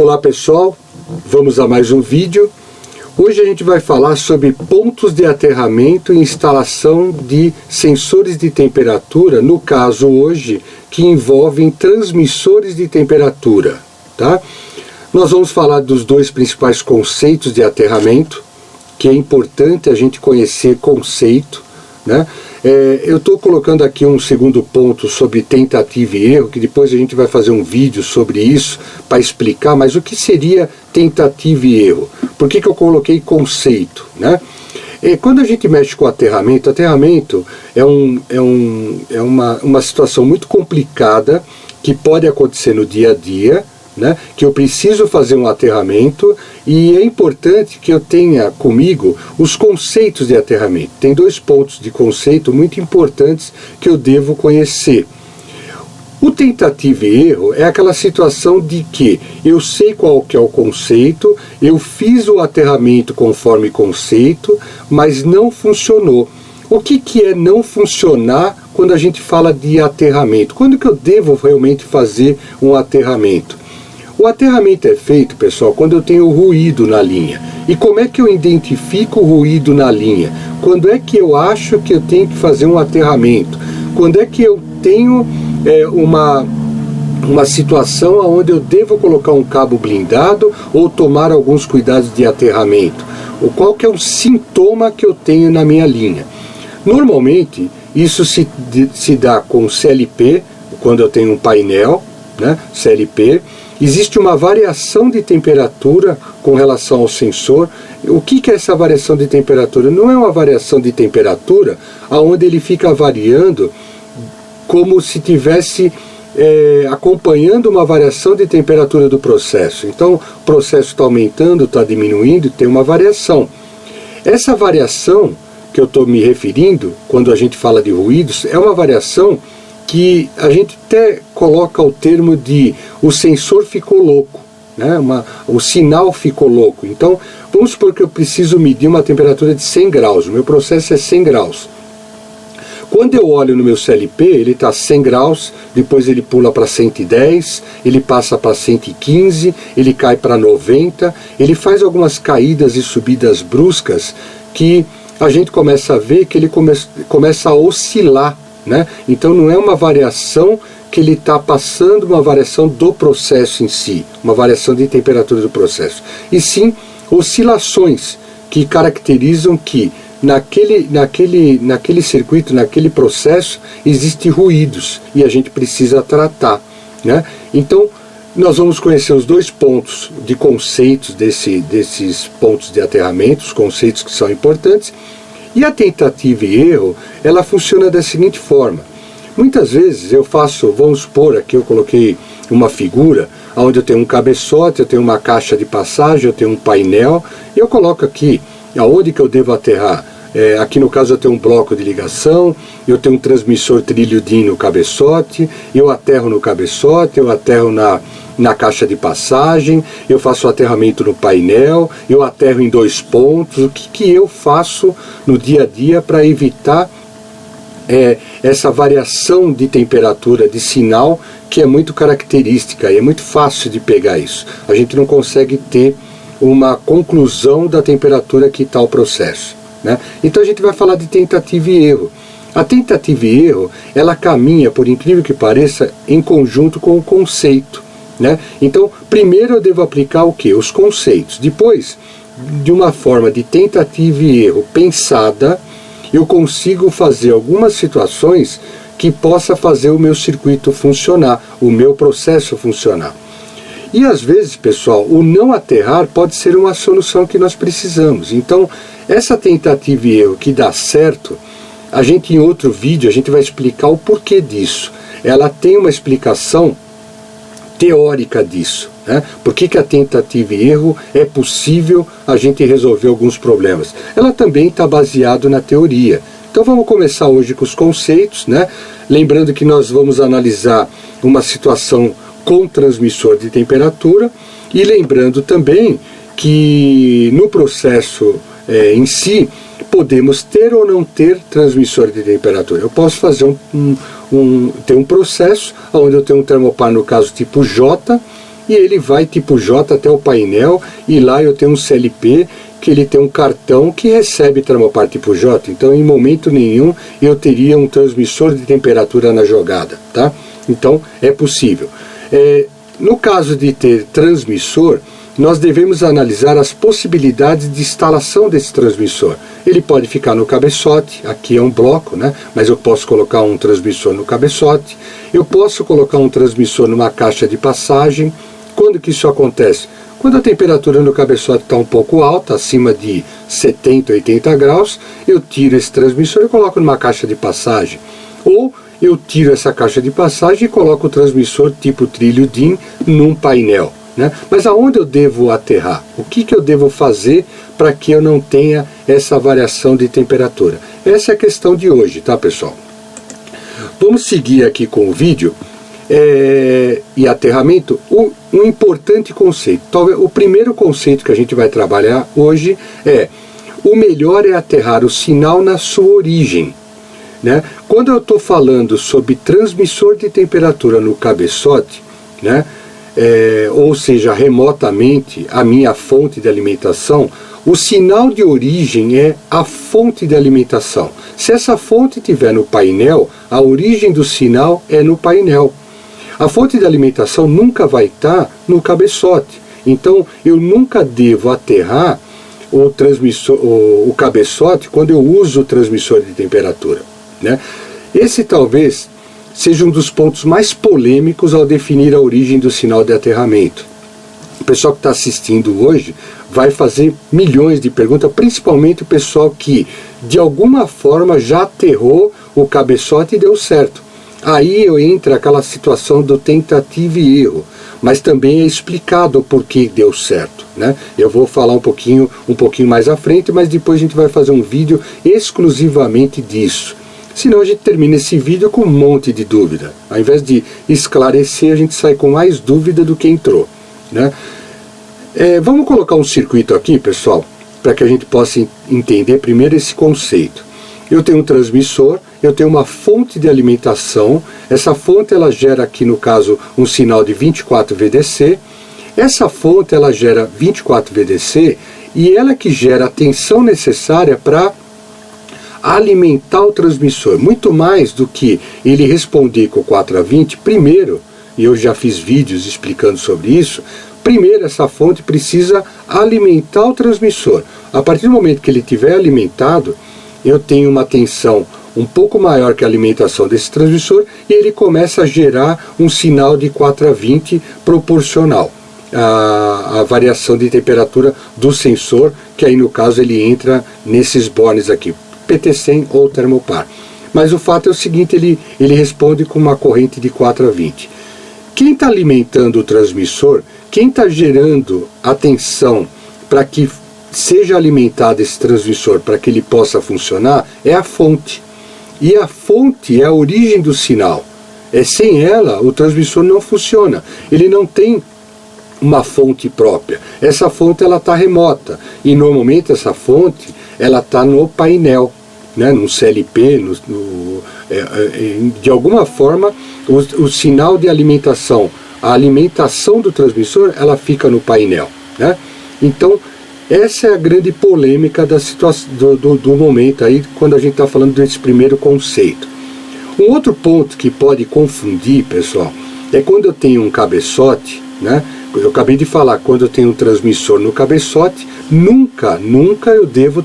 Olá pessoal, vamos a mais um vídeo. Hoje a gente vai falar sobre pontos de aterramento e instalação de sensores de temperatura, no caso hoje, que envolvem transmissores de temperatura, tá? Nós vamos falar dos dois principais conceitos de aterramento, que é importante a gente conhecer conceito, né? Eu estou colocando aqui um segundo ponto sobre tentativa e erro, que depois a gente vai fazer um vídeo sobre isso para explicar, mas o que seria tentativa e erro? Por que eu coloquei conceito, né? Quando a gente mexe com aterramento é uma situação muito complicada que pode acontecer no dia a dia, né, que eu preciso fazer um aterramento e é importante que eu tenha comigo os conceitos de aterramento. Tem dois pontos de conceito muito importantes que eu devo conhecer. O tentativa e erro é aquela situação de que eu sei qual que é o conceito, eu fiz o aterramento conforme conceito, mas não funcionou. O que é não funcionar quando a gente fala de aterramento? Quando que eu devo realmente fazer um aterramento? O aterramento é feito, pessoal, quando eu tenho ruído na linha. E como é que eu identifico o ruído na linha? Quando é que eu acho que eu tenho que fazer um aterramento? Quando é que eu tenho uma situação onde eu devo colocar um cabo blindado ou tomar alguns cuidados de aterramento? Ou qual que é o sintoma que eu tenho na minha linha? Normalmente, isso se dá com CLP, quando eu tenho um painel, né, CLP. Existe uma variação de temperatura com relação ao sensor. O que é essa variação de temperatura? Não é uma variação de temperatura onde ele fica variando como se estivesse acompanhando uma variação de temperatura do processo. Então, o processo está aumentando, está diminuindo, tem uma variação. Essa variação que eu estou me referindo, quando a gente fala de ruídos, é uma variação que a gente até coloca o termo de o sensor ficou louco, né? O sinal ficou louco. Então, vamos supor que eu preciso medir uma temperatura de 100 graus, o meu processo é 100 graus. Quando eu olho no meu CLP, ele está 100 graus, depois ele pula para 110, ele passa para 115, ele cai para 90, ele faz algumas caídas e subidas bruscas que a gente começa a ver que ele começa a oscilar, né? Então não é uma variação que ele está passando, uma variação do processo em si, uma variação de temperatura do processo, e sim oscilações que caracterizam que naquele circuito, naquele processo, existem ruídos e a gente precisa tratar, né? Então nós vamos conhecer os dois pontos de conceitos desses pontos de aterramento, os conceitos que são importantes. E a tentativa e erro, ela funciona da seguinte forma. Muitas vezes eu faço, vamos supor, aqui eu coloquei uma figura, onde eu tenho um cabeçote, eu tenho uma caixa de passagem, eu tenho um painel, e eu coloco aqui, aonde que eu devo aterrar. Aqui no caso eu tenho um bloco de ligação, eu tenho um transmissor trilho DIN no cabeçote, eu aterro no cabeçote, eu aterro na caixa de passagem, eu faço o aterramento no painel, eu aterro em dois pontos. O que eu faço no dia a dia para evitar essa variação de temperatura, de sinal, que é muito característica e é muito fácil de pegar isso. A gente não consegue ter uma conclusão da temperatura que está o processo, né? Então a gente vai falar de tentativa e erro. A tentativa e erro, ela caminha, por incrível que pareça, em conjunto com o conceito, né? Então, primeiro eu devo aplicar o quê? Os conceitos. Depois, de uma forma de tentativa e erro pensada, eu consigo fazer algumas situações que possa fazer o meu circuito funcionar, o meu processo funcionar. E às vezes, pessoal, o não aterrar pode ser uma solução que nós precisamos. Então, essa tentativa e erro que dá certo, a gente em outro vídeo, a gente vai explicar o porquê disso. Ela tem uma explicação teórica disso, né? Por que a tentativa e erro é possível a gente resolver alguns problemas. Ela também está baseada na teoria. Então vamos começar hoje com os conceitos, né? Lembrando que nós vamos analisar uma situação com transmissor de temperatura e lembrando também que no processo em si podemos ter ou não ter transmissor de temperatura. Eu posso fazer ter um processo onde eu tenho um termopar, no caso tipo J, e ele vai tipo J até o painel, e lá eu tenho um CLP que ele tem um cartão que recebe termopar tipo J. Então, em momento nenhum, eu teria um transmissor de temperatura na jogada, tá? Então, é possível. No caso de ter transmissor, nós devemos analisar as possibilidades de instalação desse transmissor. Ele pode ficar no cabeçote, aqui é um bloco, né? Mas eu posso colocar um transmissor no cabeçote, eu posso colocar um transmissor numa caixa de passagem. Quando que isso acontece? Quando a temperatura no cabeçote está um pouco alta, acima de 70, 80 graus, eu tiro esse transmissor e coloco numa caixa de passagem. Ou eu tiro essa caixa de passagem e coloco o transmissor tipo trilho DIN num painel, né? Mas aonde eu devo aterrar? O que eu devo fazer para que eu não tenha essa variação de temperatura? Essa é a questão de hoje, tá, pessoal? Vamos seguir aqui com o vídeo. E aterramento, um importante conceito. Talvez o primeiro conceito que a gente vai trabalhar hoje é: o melhor é aterrar o sinal na sua origem, né? Quando eu estou falando sobre transmissor de temperatura no cabeçote, né? Ou seja, remotamente a minha fonte de alimentação, o sinal de origem é a fonte de alimentação. Se essa fonte estiver no painel, a origem do sinal é no painel. A fonte de alimentação nunca vai estar no cabeçote. Então, eu nunca devo aterrar o cabeçote quando eu uso o transmissor de temperatura, né? Esse talvez seja um dos pontos mais polêmicos ao definir a origem do sinal de aterramento. O pessoal que está assistindo hoje vai fazer milhões de perguntas, principalmente o pessoal que de alguma forma já aterrou o cabeçote e deu certo. Aí entra aquela situação do tentativa e erro, mas também é explicado o porquê deu certo, né? Eu vou falar um pouquinho mais à frente, mas depois a gente vai fazer um vídeo exclusivamente disso. Senão a gente termina esse vídeo com um monte de dúvida. Ao invés de esclarecer, a gente sai com mais dúvida do que entrou, né? Vamos colocar um circuito aqui, pessoal, para que a gente possa entender primeiro esse conceito. Eu tenho um transmissor, eu tenho uma fonte de alimentação. Essa fonte ela gera aqui, no caso, um sinal de 24 VDC. Essa fonte ela gera 24 VDC e ela que gera a tensão necessária para alimentar o transmissor. Muito mais do que ele responder com 4A20, primeiro, e eu já fiz vídeos explicando sobre isso, primeiro essa fonte precisa alimentar o transmissor. A partir do momento que ele estiver alimentado, eu tenho uma tensão um pouco maior que a alimentação desse transmissor e ele começa a gerar um sinal de 4A20 proporcional à variação de temperatura do sensor, que aí no caso ele entra nesses bornes aqui, PT100 ou termopar. Mas o fato é o seguinte, ele responde com uma corrente de 4A20. Quem está alimentando o transmissor, quem está gerando a tensão para que seja alimentado esse transmissor para que ele possa funcionar, é a fonte. E a fonte é a origem do sinal. Sem ela, o transmissor não funciona. Ele não tem uma fonte própria. Essa fonte ela está remota. E normalmente essa fonte ela está no painel, né, no CLP, de alguma forma, o sinal de alimentação, a alimentação do transmissor, ela fica no painel, né? Então, essa é a grande polêmica da situação, do momento aí, quando a gente está falando desse primeiro conceito. Um outro ponto que pode confundir, pessoal, é quando eu tenho um cabeçote, né? Eu acabei de falar, quando eu tenho um transmissor no cabeçote, nunca eu devo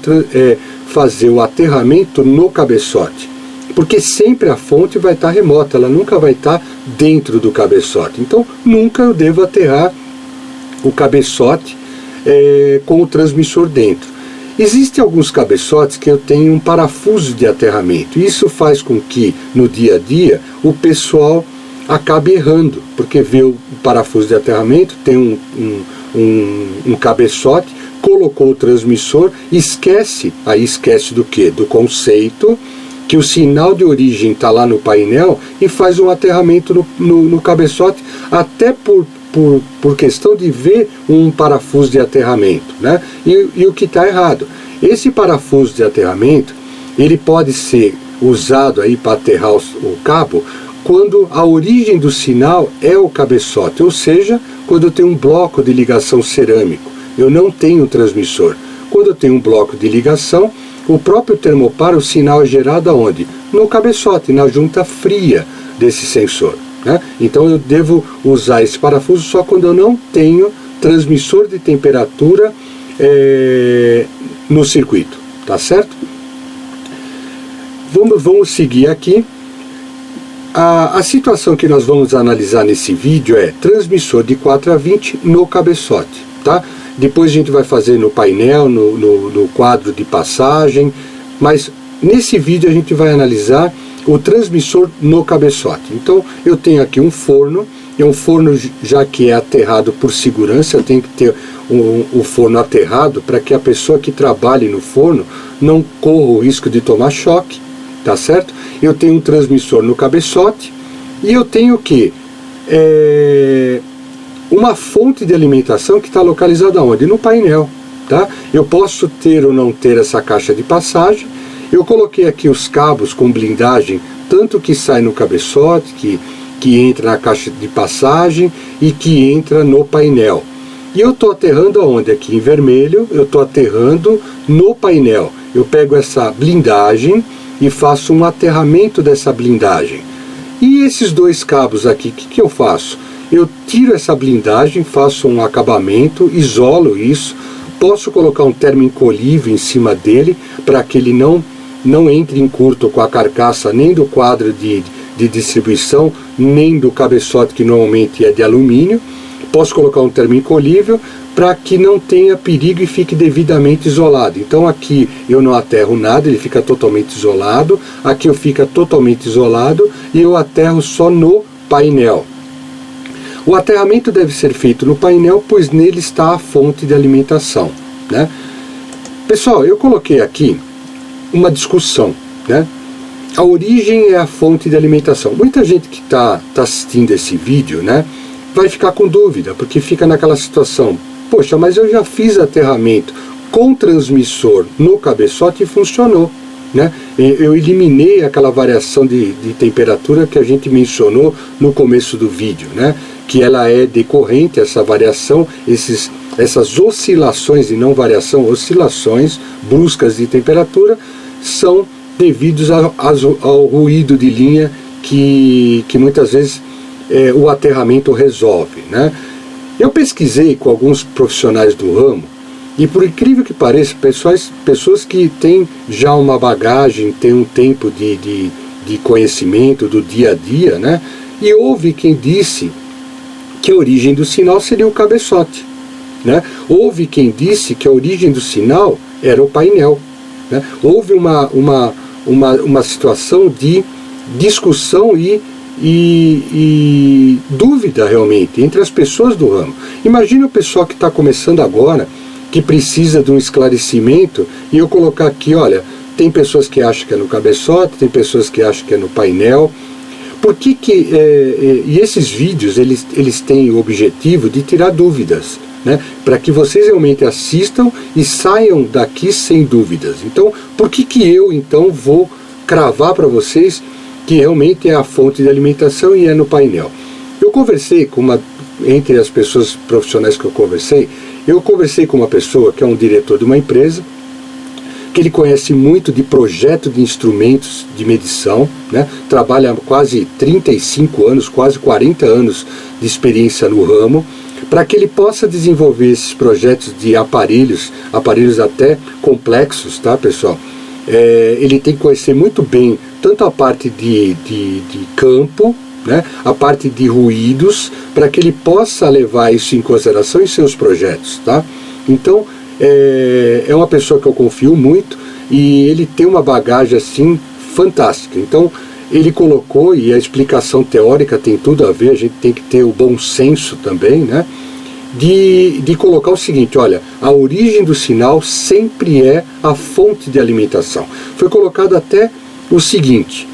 fazer o aterramento no cabeçote, porque sempre a fonte vai estar remota, ela nunca vai estar dentro do cabeçote. Então, nunca eu devo aterrar o cabeçote com o transmissor dentro. Existem alguns cabeçotes que eu tenho um parafuso de aterramento. Isso faz com que, no dia a dia, o pessoal acabe errando, porque vê o parafuso de aterramento, tem um cabeçote, colocou o transmissor, esquece do quê? Do conceito que o sinal de origem está lá no painel e faz um aterramento no cabeçote, até por questão de ver um parafuso de aterramento, né? E o que está errado? Esse parafuso de aterramento, ele pode ser usado aí para aterrar o cabo quando a origem do sinal é o cabeçote, ou seja, quando eu tenho um bloco de ligação cerâmico, eu não tenho transmissor. Quando eu tenho um bloco de ligação, o próprio termopar, o sinal é gerado aonde? No cabeçote, na junta fria desse sensor, né? Então eu devo usar esse parafuso só quando eu não tenho transmissor de temperatura no circuito, tá certo? Vamos seguir aqui. A situação que nós vamos analisar nesse vídeo é transmissor de 4 a 20 no cabeçote, tá? Depois a gente vai fazer no painel, no quadro de passagem, mas nesse vídeo a gente vai analisar o transmissor no cabeçote. Então eu tenho aqui um forno, é um forno já que é aterrado por segurança, eu tenho que ter o forno aterrado para que a pessoa que trabalhe no forno não corra o risco de tomar choque, tá certo? Eu tenho um transmissor no cabeçote e eu tenho o quê? Uma fonte de alimentação que está localizada onde? No painel, tá? Eu posso ter ou não ter essa caixa de passagem. Eu coloquei aqui os cabos com blindagem, tanto que sai no cabeçote, que entra na caixa de passagem e que entra no painel. E eu estou aterrando aonde? Aqui em vermelho, eu estou aterrando no painel. Eu pego essa blindagem e faço um aterramento dessa blindagem. E esses dois cabos aqui, o que eu faço? Eu tiro essa blindagem, faço um acabamento, isolo isso, posso colocar um termoencolível em cima dele para que ele não entre em curto com a carcaça nem do quadro de distribuição, nem do cabeçote que normalmente é de alumínio. Posso colocar um termoencolível para que não tenha perigo e fique devidamente isolado. Então aqui eu não aterro nada, ele fica totalmente isolado. Aqui eu fico totalmente isolado e eu aterro só no painel. O aterramento deve ser feito no painel, pois nele está a fonte de alimentação, né? Pessoal, eu coloquei aqui uma discussão, né? A origem é a fonte de alimentação. Muita gente que está assistindo esse vídeo, né, vai ficar com dúvida, porque fica naquela situação: poxa, mas eu já fiz aterramento com transmissor no cabeçote e funcionou, né? Eu eliminei aquela variação de temperatura que a gente mencionou no começo do vídeo, né? Que ela é decorrente, essa variação, essas oscilações, e não variação, oscilações bruscas de temperatura, são devidos ao ruído de linha que muitas vezes o aterramento resolve, né? Eu pesquisei com alguns profissionais do ramo, e por incrível que pareça, pessoas que têm já uma bagagem, têm um tempo de conhecimento do dia a dia, né? E houve quem disse que a origem do sinal seria o cabeçote, né? Houve quem disse que a origem do sinal era o painel, né? Houve uma situação de discussão e dúvida realmente entre as pessoas do ramo. Imagina o pessoal que está começando agora, que precisa de um esclarecimento, e eu colocar aqui: olha, tem pessoas que acham que é no cabeçote, tem pessoas que acham que é no painel. Por que e esses vídeos eles têm o objetivo de tirar dúvidas, né? Para que vocês realmente assistam e saiam daqui sem dúvidas. Então, por que eu então vou cravar para vocês que realmente é a fonte de alimentação e é no painel? Eu conversei entre as pessoas profissionais que eu conversei com uma pessoa que é um diretor de uma empresa, que ele conhece muito de projeto de instrumentos de medição, né? Trabalha há quase 35 anos, quase 40 anos de experiência no ramo, para que ele possa desenvolver esses projetos de aparelhos até complexos, tá, pessoal? Ele tem que conhecer muito bem tanto a parte de campo, né, a parte de ruídos, para que ele possa levar isso em consideração em seus projetos, tá? Então, é uma pessoa que eu confio muito, e ele tem uma bagagem assim fantástica. Então ele colocou, e a explicação teórica tem tudo a ver, a gente tem que ter o bom senso também, né, de colocar o seguinte: olha, a origem do sinal sempre é a fonte de alimentação. Foi colocado até o seguinte,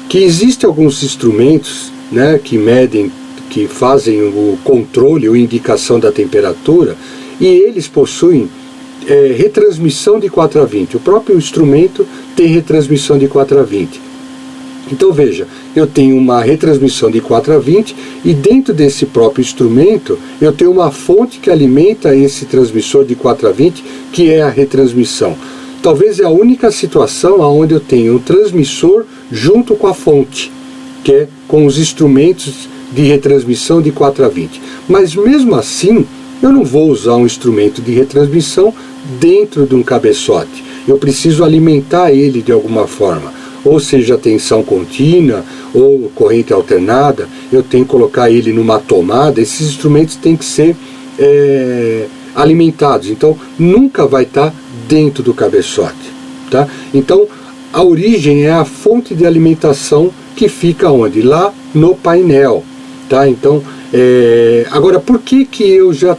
que existem alguns instrumentos, né, que medem, que fazem o controle ou indicação da temperatura, e eles possuem retransmissão de 4 a 20. O próprio instrumento tem retransmissão de 4 a 20. Então veja, eu tenho uma retransmissão de 4 a 20 e dentro desse próprio instrumento eu tenho uma fonte que alimenta esse transmissor de 4 a 20, que é a retransmissão. Talvez é a única situação onde eu tenho um transmissor junto com a fonte, que é com os instrumentos de retransmissão de 4 a 20. Mas mesmo assim, eu não vou usar um instrumento de retransmissão dentro de um cabeçote. Eu preciso alimentar ele de alguma forma. Ou seja, tensão contínua, ou corrente alternada, eu tenho que colocar ele numa tomada. Esses instrumentos têm que ser alimentados. Então, nunca vai estar dentro do cabeçote. Tá? Então, a origem é a fonte de alimentação que fica onde? Lá no painel. Tá? Então, agora, por que eu já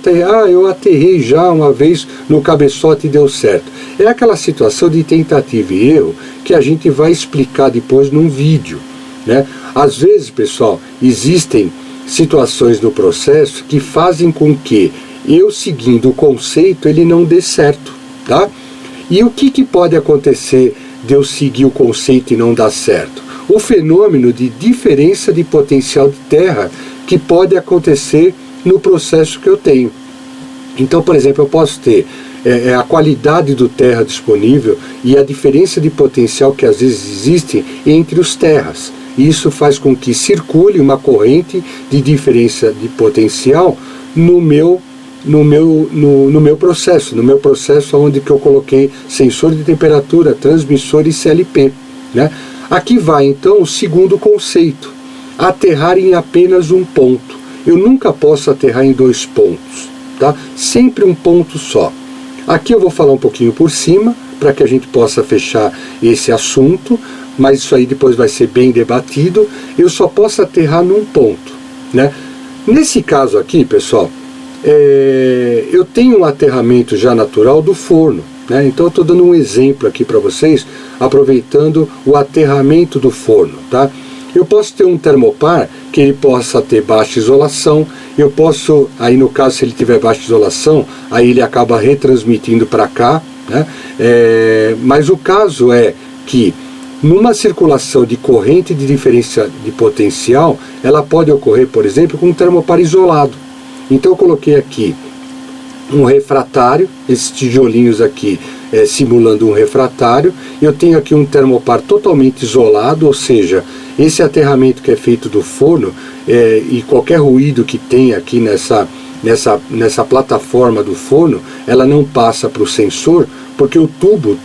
eu aterrei já uma vez no cabeçote e deu certo? É aquela situação de tentativa e erro que a gente vai explicar depois num vídeo, né? Às vezes, pessoal, existem situações no processo que fazem com que eu, seguindo o conceito, ele não dê certo, tá? E o que pode acontecer de eu seguir o conceito e não dar certo? O fenômeno de diferença de potencial de terra que pode acontecer no processo que eu tenho. Então, por exemplo, eu posso ter a qualidade do terra disponível e a diferença de potencial que às vezes existe entre os terras. Isso faz com que circule uma corrente de diferença de potencial no meu processo onde que eu coloquei sensor de temperatura, transmissor e CLP, né? Aqui vai então o segundo conceito: aterrar em apenas um ponto. Eu nunca posso aterrar em 2 pontos, tá? Sempre um ponto só. Aqui eu vou falar um pouquinho por cima para que a gente possa fechar esse assunto, mas isso aí depois vai ser bem debatido. Eu só posso aterrar num ponto, né? Nesse caso aqui, pessoal, eu tenho um aterramento já natural do forno, né? Então eu estou dando um exemplo aqui para vocês, aproveitando o aterramento do forno, tá? Eu posso ter um termopar que ele possa ter baixa isolação. Eu posso, aí no caso, se ele tiver baixa isolação, aí ele acaba retransmitindo para cá, né? Mas o caso é que numa circulação de corrente de diferença de potencial, ela pode ocorrer, por exemplo, com um termopar isolado. Então eu coloquei aqui um refratário, esses tijolinhos aqui simulando um refratário. Eu tenho aqui um termopar totalmente isolado, ou seja, esse aterramento que é feito do forno e qualquer ruído que tem aqui nessa plataforma do forno, ela não passa para o sensor, porque o tubo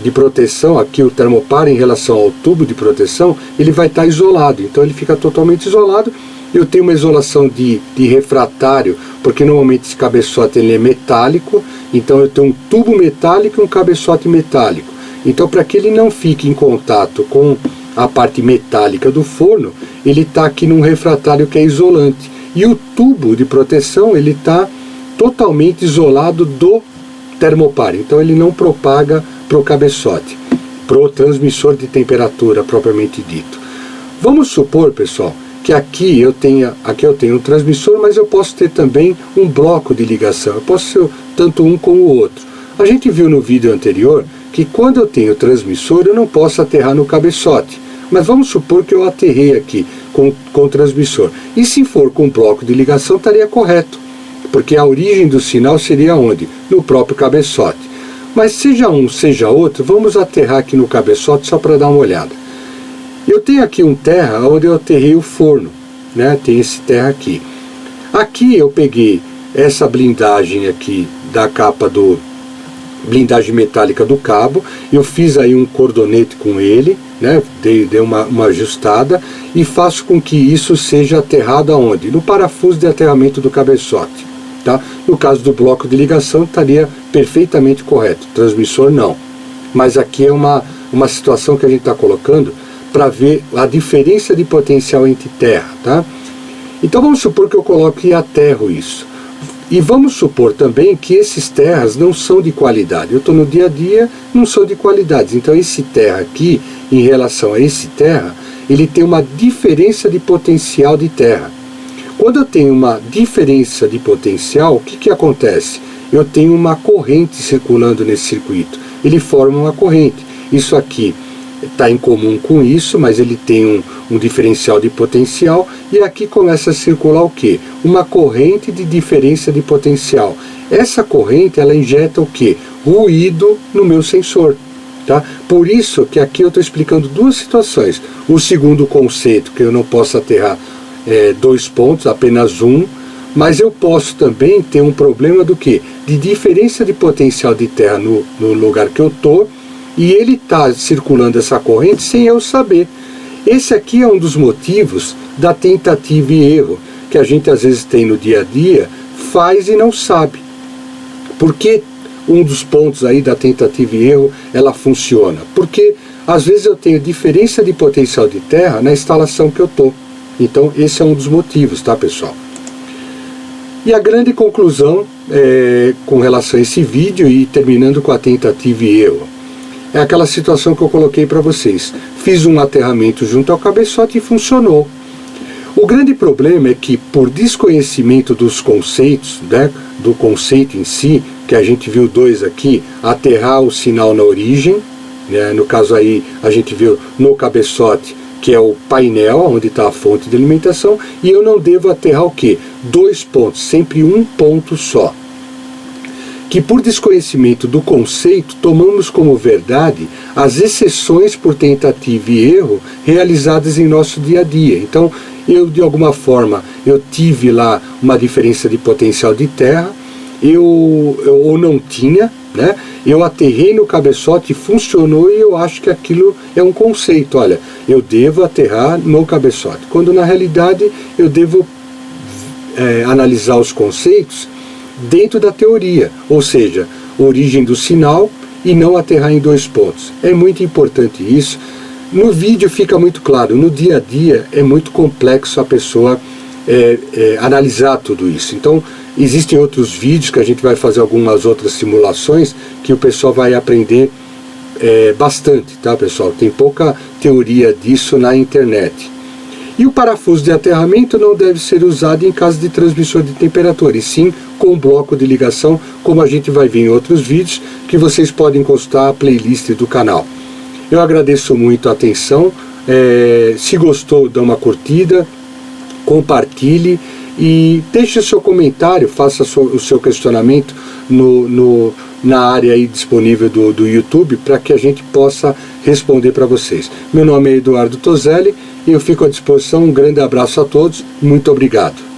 de proteção, aqui o termopar em relação ao tubo de proteção, ele vai estar isolado, então ele fica totalmente isolado. Eu tenho uma isolação de refratário, porque normalmente esse cabeçote ele é metálico, então eu tenho um tubo metálico e um cabeçote metálico. Então, para que ele não fique em contato com a parte metálica do forno, ele está aqui num refratário que é isolante. E o tubo de proteção, ele está totalmente isolado do termopar, então ele não propaga para o cabeçote, para o transmissor de temperatura propriamente dito. Vamos supor, pessoal, que aqui eu tenho um transmissor, mas eu posso ter também um bloco de ligação. Eu posso ser tanto um como o outro. A gente viu no vídeo anterior que quando eu tenho transmissor, eu não posso aterrar no cabeçote. Mas vamos supor que eu aterrei aqui com o transmissor. E se for com bloco de ligação, estaria correto, porque a origem do sinal seria onde? No próprio cabeçote. Mas seja um, seja outro, vamos aterrar aqui no cabeçote só para dar uma olhada. Eu tenho aqui um terra onde eu aterrei o forno, né? Tem esse terra aqui. Aqui eu peguei essa blindagem aqui da capa do blindagem metálica do cabo, eu fiz aí um cordonete com ele, né? Dei uma ajustada e faço com que isso seja aterrado aonde? No parafuso de aterramento do cabeçote, tá? No caso do bloco de ligação estaria perfeitamente correto, transmissor não. Mas aqui é uma situação que a gente está colocando para ver a diferença de potencial entre terra, tá? Então vamos supor que eu coloque e aterro isso. E vamos supor também que esses terras não são de qualidade. Eu estou no dia a dia, não são de qualidade. Então esse terra aqui, em relação a esse terra, ele tem uma diferença de potencial de terra. Quando eu tenho uma diferença de potencial, o que acontece? Eu tenho uma corrente circulando nesse circuito. Ele forma uma corrente. Isso aqui está em comum com isso, mas ele tem um diferencial de potencial, e aqui começa a circular o quê? Uma corrente de diferença de potencial. Essa corrente, ela injeta o quê? Ruído no meu sensor. Tá? Por isso que aqui eu estou explicando duas situações. O segundo conceito, que eu não posso aterrar 2 pontos, apenas um, mas eu posso também ter um problema do quê? De diferença de potencial de terra no lugar que eu estou, e ele está circulando essa corrente sem eu saber. Esse aqui é um dos motivos da tentativa e erro, que a gente às vezes tem no dia a dia, faz e não sabe. Porque um dos pontos aí da tentativa e erro, ela funciona. Porque às vezes eu tenho diferença de potencial de terra na instalação que eu estou. Então esse é um dos motivos, tá, pessoal? E a grande conclusão com relação a esse vídeo, e terminando com a tentativa e erro, é aquela situação que eu coloquei para vocês. Fiz um aterramento junto ao cabeçote e funcionou. O grande problema é que, por desconhecimento dos conceitos, né, do conceito em si, que a gente viu 2 aqui, aterrar o sinal na origem, né, no caso aí a gente viu no cabeçote, que é o painel, onde está a fonte de alimentação, e eu não devo aterrar o quê? 2 pontos, sempre um ponto só. Que por desconhecimento do conceito, tomamos como verdade as exceções por tentativa e erro realizadas em nosso dia a dia. Então, eu de alguma forma, eu tive lá uma diferença de potencial de terra, ou não tinha, né? Eu aterrei no cabeçote, funcionou, e eu acho que aquilo é um conceito. Olha, eu devo aterrar no cabeçote, quando na realidade eu devo analisar os conceitos dentro da teoria, ou seja, origem do sinal e não aterrar em 2 pontos. É muito importante isso. No vídeo fica muito claro, no dia a dia é muito complexo a pessoa analisar tudo isso. Então, existem outros vídeos que a gente vai fazer algumas outras simulações que o pessoal vai aprender bastante, tá, pessoal? Tem pouca teoria disso na internet. E o parafuso de aterramento não deve ser usado em caso de transmissor de temperatura, e sim com bloco de ligação, como a gente vai ver em outros vídeos, que vocês podem encostar a playlist do canal. Eu agradeço muito a atenção, se gostou, dá uma curtida, compartilhe e deixe o seu comentário, faça o seu questionamento na área aí disponível do YouTube, para que a gente possa responder para vocês. Meu nome é Eduardo Toselli e eu fico à disposição. Um grande abraço a todos, muito obrigado.